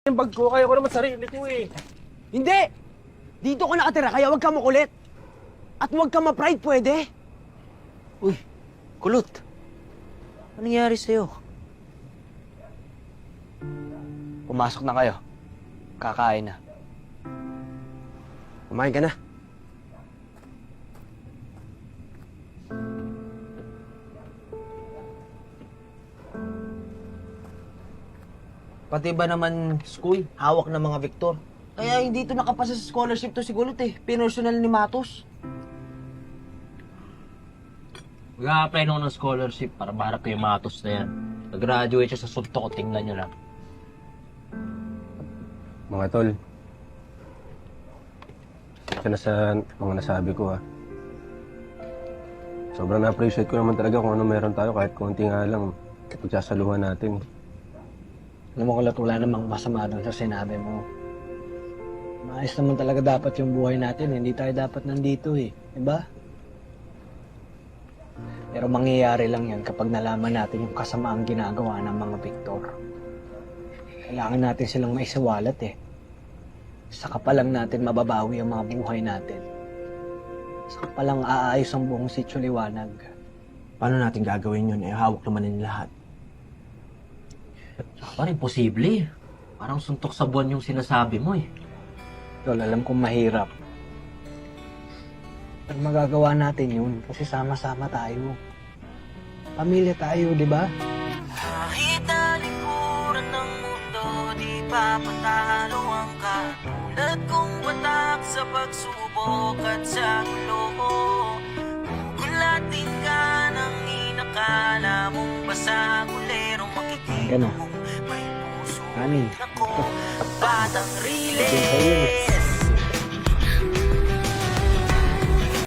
Yung bag ko, kaya ko naman sarili ko eh. Hindi! Dito ka nakatira, kaya huwag ka makulit. At huwag ka ma-pride, pwede? Uy, kulot. Anong nangyari sa'yo? Pumasok na kayo. Kakain na. Kumain ka na. Pati ba naman school, hawak ng mga Victor? Kaya hindi ito nakapasa sa scholarship to si Gulot eh. Pinersonal ni Matos. Mag-a-apply nung ng scholarship para maharap kay Matos na yan. Nag-graduate siya sa suntok ko, tingnan nyo lang. Mga tol, ito na sa mga nasabi ko ha. Sobrang na-appreciate ko naman talaga kung ano meron tayo kahit konti nga lang pagsasaluhan natin. Alam mo, Kulot, wala namang masama doon sa sinabi mo. Maayos naman talaga dapat yung buhay natin. Hindi tayo dapat nandito eh. Diba? Pero mangyayari lang yan kapag nalaman natin yung kasamaang ginagawa ng mga Victor. Kailangan natin silang maisawalat eh. Saka pa lang natin mababawi ang mga buhay natin. Saka pa lang aayos ang buong sityo liwanag. Paano natin gagawin yun? Eh, hawak naman nila lahat. Parang imposible. Parang suntok sa buwan yung sinasabi mo eh. Tol, alam kong mahirap. Pero magagawa natin yun kasi sama-sama tayo. Pamilya tayo, di ba? Kahit talikuran ng mundo, di pa patalo ang katulad kong watak sa pagsubok at sa gulo. Gugulatin ka ng inakala mong basa gulerong makikita Gano? mong may puso Kanin. ako. Batang Ito. rile